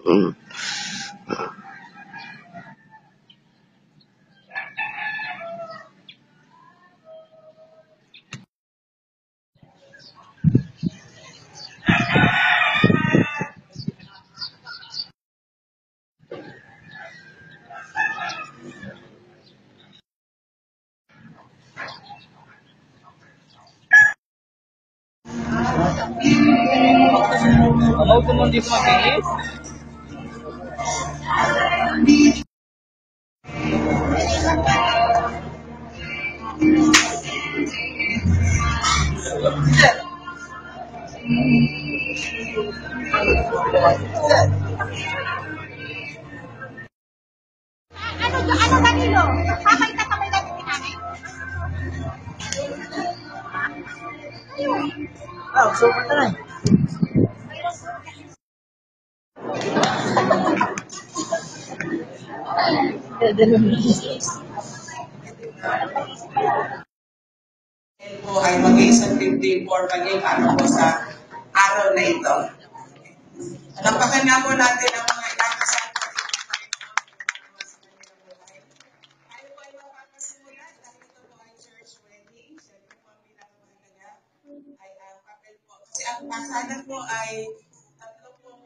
Mm. Ano ko mo di mag-iis? Ano Danilo? Kakay ka kamay natin ni nanay? Ah, super na lang. Po ay maging sa 54 maging ano po sa araw na ito. Alampakan nga po natin ang mga inakasal po dito. Tayo po ay magpapasimula dahil ito po ay church wedding. Siyempre po ang pinakamahalaga ay ang papel po. Kasi ang pasanan po ay tatlo pong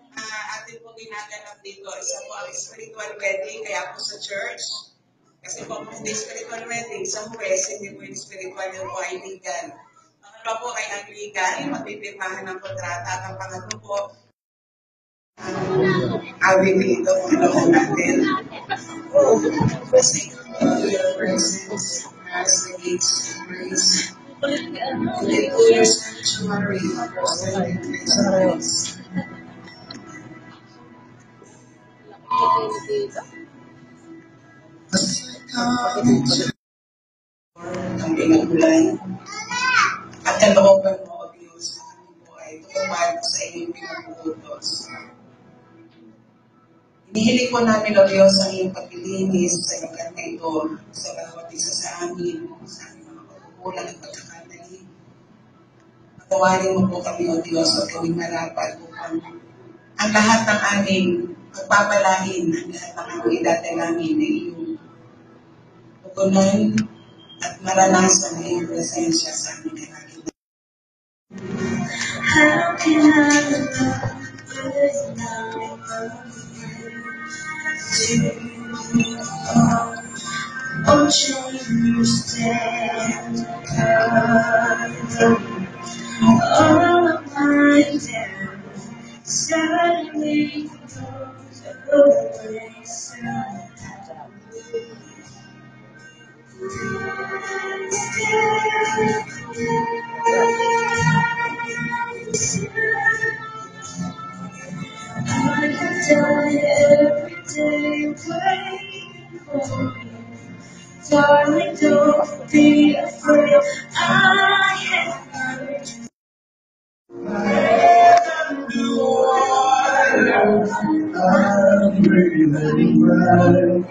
atin po ginaganap dito. Isa po ang spiritual wedding, kaya po sa church. Kasi po kung hindi spiritual wedding, sa huwes, hindi po yung spiritual, yun po ay legal. Pangalawa po ay ang legal, mapipirmahan ng kontrata. At ang pangatlo po, awit dito, pinulong natin. Kasi your presence has the gates of grace. Let your sanctuary represent His grace. Ang pinagulay at kalooban mo, O Diyos, na kami po ay tumupad sa iyong pinag-uutos. Hinihiling po namin, O Diyos, ang iyong paglilinis sa lugar na ito, sa bawat isa sa amin, sa aming mga pagkukulang at pagkakamali. Patawarin mo po kami, O Diyos, at gawing marapat upang ang lahat ng aming pagpapalain, ang lahat ng aming idatalangin ay iyong tugunan at maranasan ang iyong presensya sa aming kanakitan. How can I love without you? Oh, change stand all of my down. Suddenly goes away I have done every day waiting for you. Darling, don't be afraid. I have heard you. I'm breathing right.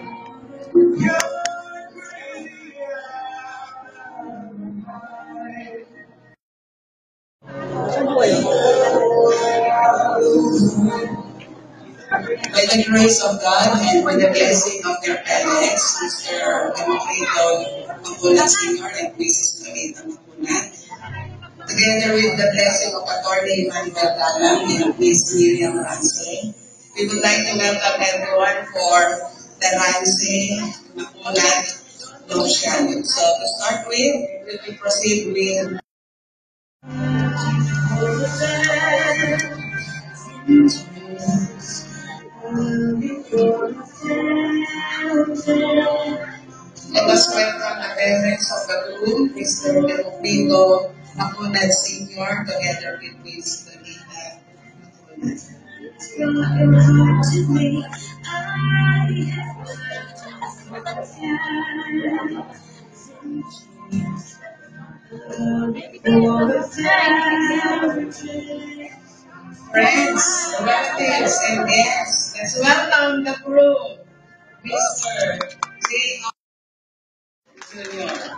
By the grace of God and with the blessing of your parents, Mr. Democrito Mapulat Sr. and Mrs. Loretta Mapulat, together with the blessing of Attorney Emmanuel Galang and Ms. Miriam Ramsey, we would like to welcome everyone for the Ramsey Mapulat Lotion. So to start with, we will proceed with let us welcome the parents of the groom, Mr. Democrito Mapulat Sr., together with Ms. Loretta friends, relatives, and guests. Let's welcome the groom, Mr. J. Jr.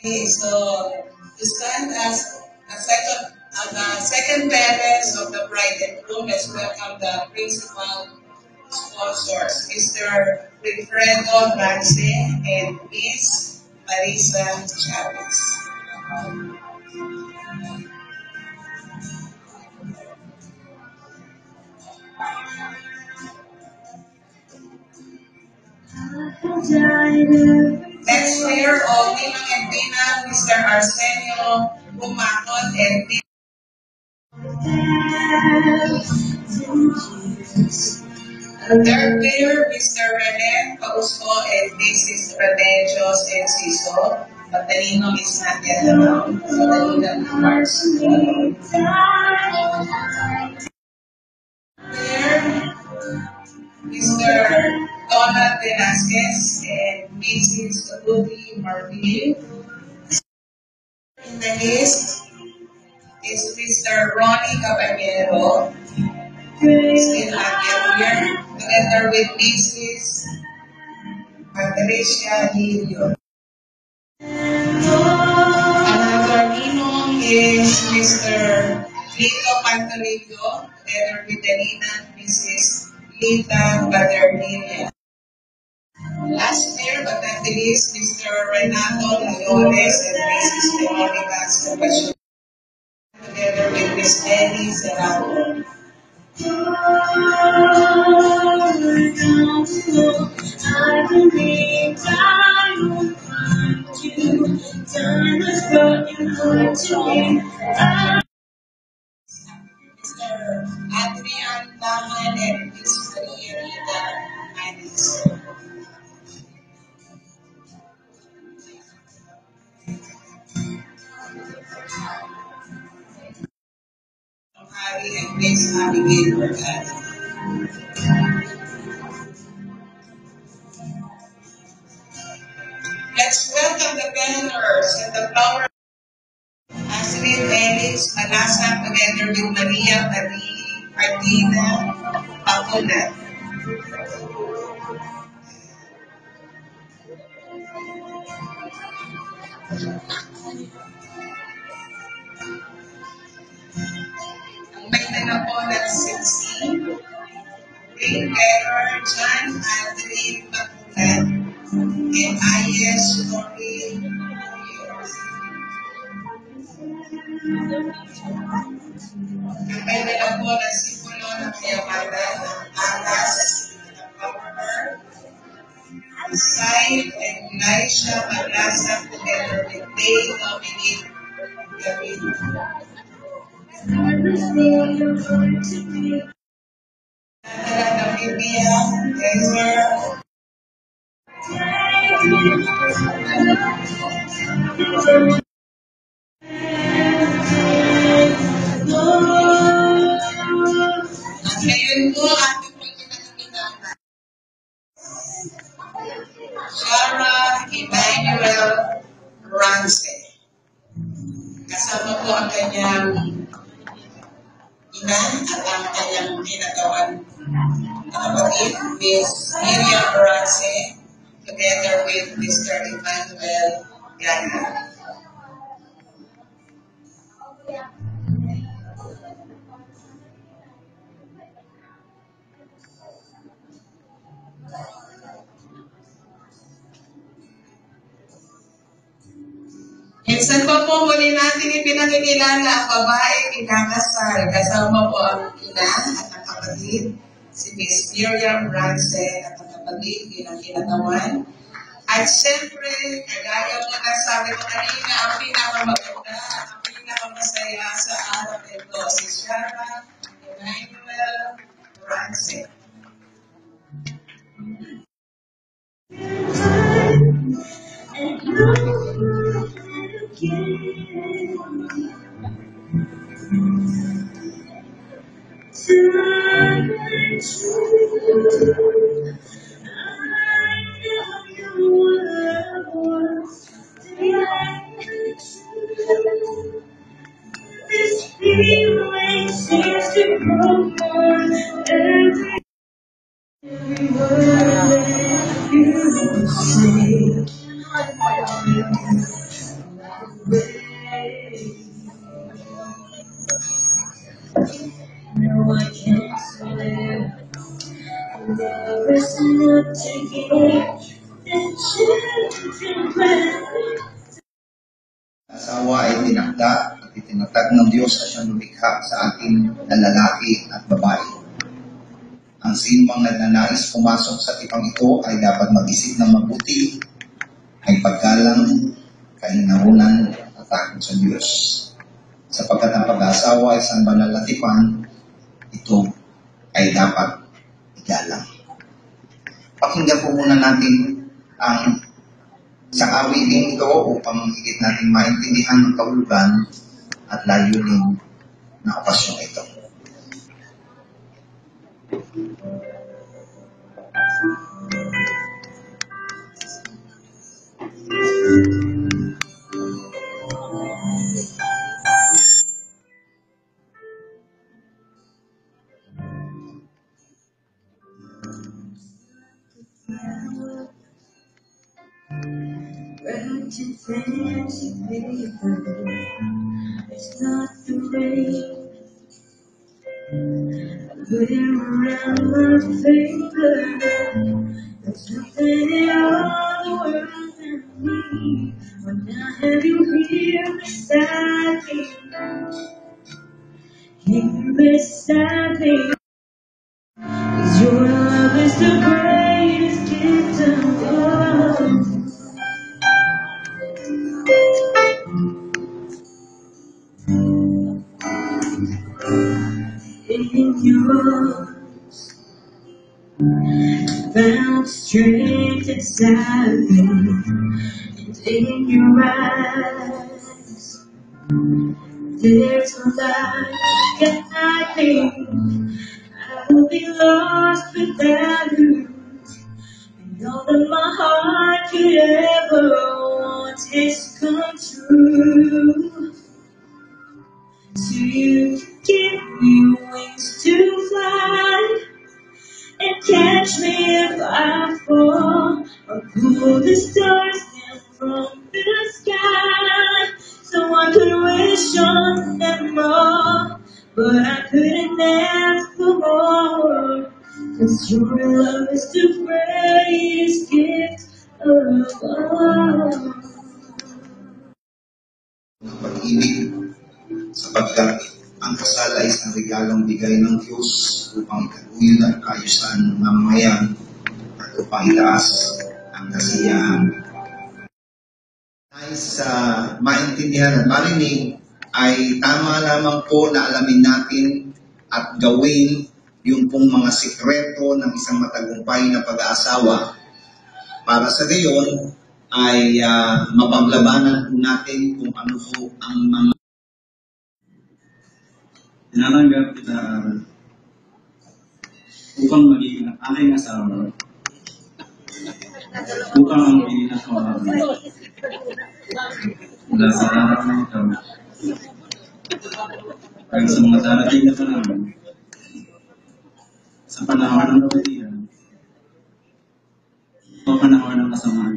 So to stand as the second parents of the bride and groom, let's welcome the principal sponsors, Mr. Wilfredo Rance and Miss Marisa Chavez. Next pair of Ninong and Dina, Mr. Arsenio Bumacon and third pair, Mr. Rene Pausco and Mrs. Remedios Enciso. But the Ninong is not yet around, so the Ninong starts. Pair, Mr. Donald Velasquez and Mrs. Rudy Marvin. In the list is Mr. Ronnie Caballero, still not yet here, together with Mrs. Patricia Lilio. Another ninong is Mr. Lito Pantolillo, together with the ninang Mrs. Lita Badernilla. Last year, but not the least, Mr. Renato Loyoles and Mrs. Veronica Sebastian, together with Miss Ellie Serrano. I believe I will find you. Time has brought you home to me. Mr. Adrian Laman and Miss Maria Rita Manis. Harry and Miss Abigail Mercado. Let's welcome the vendors and the flower. Astrid Ellis Malasa together with Maria Marie Ardina Paculat. Ang may nanapolat 16, Ray Error, John Andre Paculat, and I.S. Lori. Ang may nanapolat si Pulo ng Yamada ng Alas, Power, Sai and Laisha Malasa together with Day Dominic David. Namibia, Ezra. At ngayon po, ating pagkakakilala. Shara Emmanuel Rance. Kasama po ang kanyang ina at ang kanyang ginagawan kapatid, Miss Miriam Rance, together with Mr. Emmanuel Gana. Minsan pa po muli natin ipinakikilala ang babae kinakasal. Kasama po ang ina at ang kapatid, si Miss Miriam Rance at ang kapatid bilang kinatawan. At siyempre, kagaya mo na sabi ko kanina, ang pinakamaganda at ang pinakamasaya sa araw nito, si Shara Emmanuel Rance. This feeling seems to grow more every word you say. No, I can't swear. There is enough to give the children breath. Asawa ay tinakda at itinatag ng Diyos na siyang lumikha sa atin na lalaki at babae. Ang sinumang nagnanais pumasok sa tipang ito ay dapat mag-isip ng mabuti, ay paggalang, kahinahunan at takot sa Diyos. Sapagkat ang pag-aasawa ay isang banal na tipan, ito ay dapat igalang. Pakinggan po muna natin ang isang awiting ito upang higit natin maintindihan ang kahulugan at layunin ng okasyon ito. Wrapped in fancy paper, it's not the rain. Put it around my finger, there's nothing in all the world than me. When I have you here beside me, here beside me. 'Cause your love is the greatest gift of all. In your found strength inside me, and in your eyes there's no light that I think I will be lost without you. And all that my heart could ever want is come true. So you give me wings to fly and catch me if I fall, or pull the stars down from the sky, so I could wish on them all, but I couldn't ask for more, 'cause your love is the greatest gift of all. Ng pag-ibig, sapagkat ang kasal ay isang regalong bigay ng Diyos upang ikaguyod ang kaayusan ng mamamayan at upang itaas ang kasiyahan. Nais sa maintindihan at marinig ay tama lamang po na alamin natin at gawin yung pong mga sikreto ng isang matagumpay na pag-aasawa. Para sa gayon ay mapaglabanan po natin kung ano po ang mga Tinanggap kita upang maging aking asawa, upang ang pinakawalan mula sa araw na ito hanggang sa mga darating na panahon, sa panahon ng kabutihan o panahon ng kasamaan,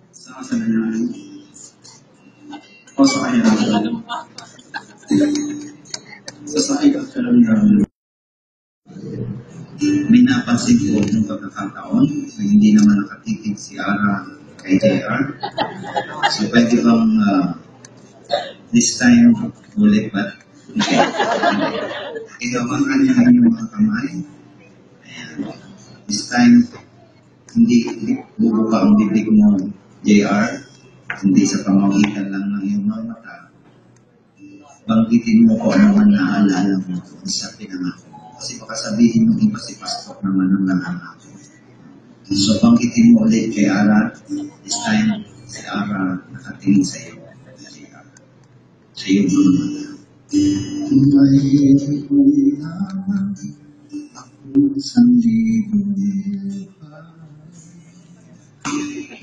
sa kasalanan o sa kahirapan, sa sakit at karamdaman. may napansin ko ng pagkakataon na hindi naman nakatitig si Ara kay JR. So pwede bang this time ulit ba? Okay. Igawangan niya ang inyong mga kamay. Ayan. This time, hindi bubuka ang bibig mo, JR. Hindi sa pamagitan lang ng iyong mga mata. Banggitin mo ko ano man naaalala mo kung sa pinangako. Kasi baka sabihin mo iba si Pastor naman ang nangangako. So banggitin mo ulit kay Ara. This time, si Ara nakatingin sa iyo. Sa iyo mga mata. Mayroon lamang ako sa libuhay.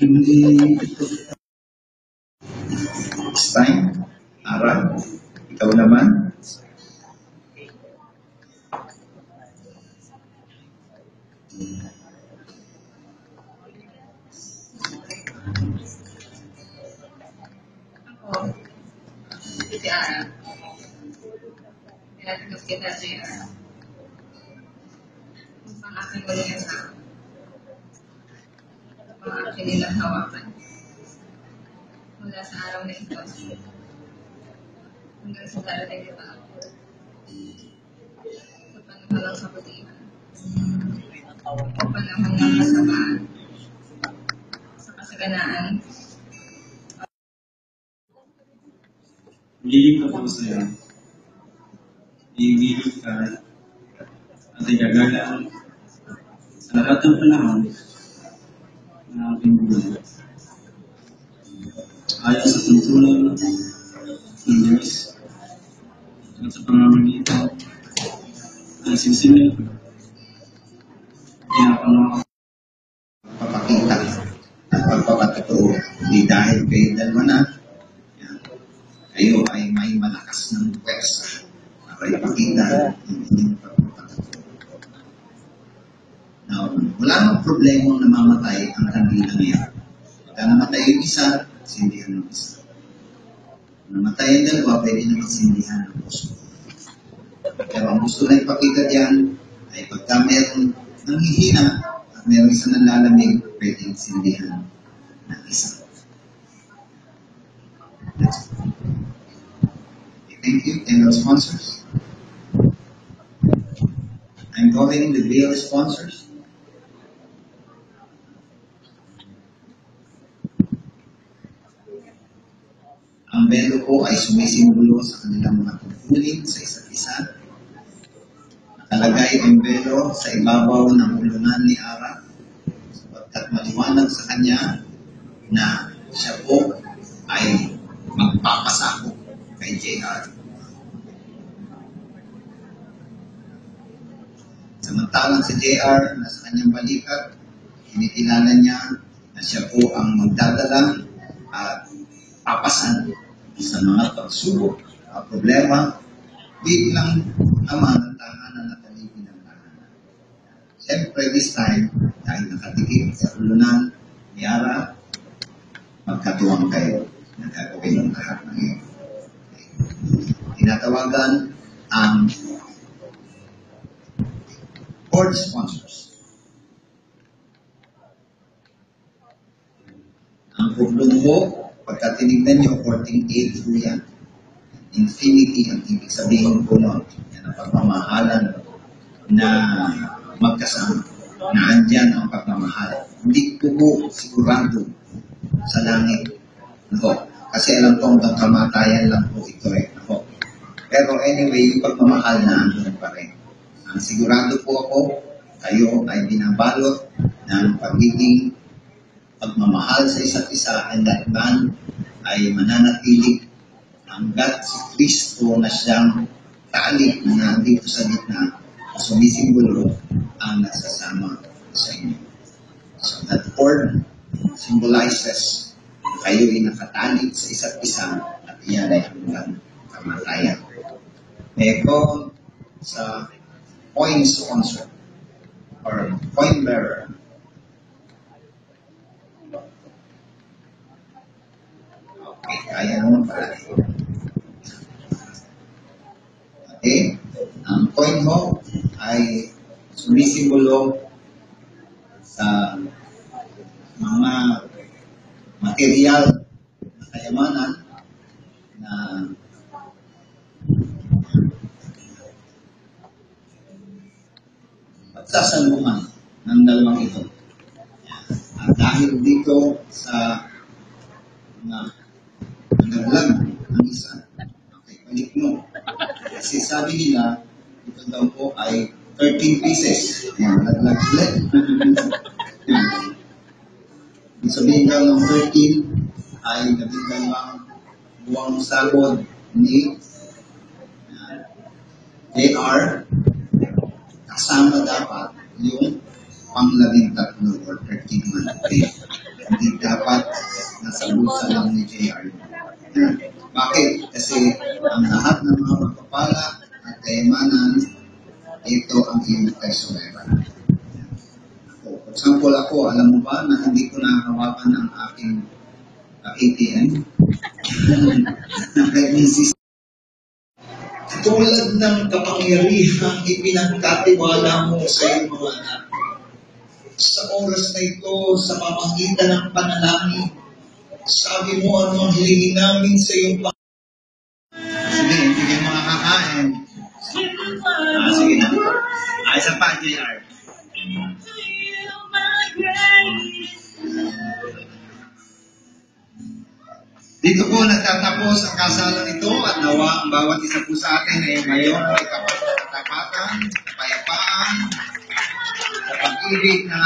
Hindi ito. This time, Ara, ikaw naman. Tinatanggap kita, JR. Upang aking walang asawa. Upang aking nilang hawakan. Mula sa araw na ito. Hanggang sa darating na tao. Sa panahon ng kabutihan. Sa panahon ng kasamaan. Sa kasaganaan. Magiging totoo sa'yo. Iigilid ka at igagalaan sa lahat ng panahon ng aking buhay. Ayon sa tuntunan ng Diyos at sa pamamagitan ng sinsinin pinapangako Papakita at pagpapatotoo. Hindi dahil kayo dalawa na, yan, kayo ay may malakas ng pwersa para ipakita ang inyong pagpapatotoo. Now, wala nang problema namamatay ang kandila niya. Pagka namatay yung isa, sindihan ng isa. Kung namatay yung dalawa, pwede naman sindihan ng puso. Pero ang gusto na ipakita diyan ay pagka meron nanghihina at meron isa nanlalamig, pwedeng sindihan ng isa. That's it. Okay, thank you. And our sponsors. I'm calling the bill sponsors. Ang belo po ay sumisimbolo sa kanilang mga tungkulin sa isa't isa. Nakalagay ang belo sa ibabaw ng ulunan ni Ara sapagkat maliwanag sa kanya na siya po ay magpapasako kay JR. Samantalang si JR na sa kanyang balikat, kinikilala niya na siya po ang magdadala at papasan sa mga pagsubok at problema bilang ama ng tahanan at alipin ng tahanan. Siyempre, this time, dahil nakatikip sa ulunan ni Ara, magkatuwang kayo na gagawin ang lahat ng iyo. Tinatawagan ang board sponsors. Ang problem po, pagka tinignan nyo, 14.8 po yan. Infinity ang ibig sabihin po nun. Yan ang pagmamahalan na magkasama. Na andyan ang pagmamahal. Hindi ko po sigurado sa langit. Ako. Kasi alam ko hanggang kamatayan lang po ito eh. Ako. Pero anyway, yung pagmamahal na andun pa rin. Ang sigurado po ako, kayo ay binabalot ng pagiging pagmamahal sa isa't isa, and that man ay mananatili hanggat si Kristo na siyang tali na nandito sa gitna o sumisimbolo ang nasasama sa inyo. So that word symbolizes na kayo ay nakatali sa isa't isa at iyan ay hanggang kamatayan. May ko sa coin sponsor or coin bearer. Okay, kaya naman pala. Okay, ang coin mo ay sumisimbolo sa mga material na kayamanan na pagsasalungan ng dalawang ito. At dahil dito sa nagaglag ang isa, okay, balik mo. Kasi sabi nila, ito daw po ay 13 pieces. Yan, naglag ulit. Ibig sabihin daw ng 13 ay labing-dalawang buwang sagod ni JR. Kasama dapat yung pang-13 or 13 month pay. Hindi dapat nasa bulsa lang ni JR. Bakit? Kasi ang lahat ng mga pagpapala at kayamanan, ito ang iyong kaisuleran. For example ako, alam mo ba na hindi ko nahawakan ang aking ATM? Na kay Mrs. tulad ng kapangyarihang ipinagkatiwala mo sa iyong mga anak. Sa oras na ito, sa pamagitan ng panalangin, sabi mo ano ang hilingin namin sa iyong Sige, hindi mga kakain. Sige na. Isa pa, JR. Dito po nagtatapos ang kasalan ito at nawa ang bawat isa po sa atin ay ngayon ay katapatan, kapayapaan, sa pag-ibig na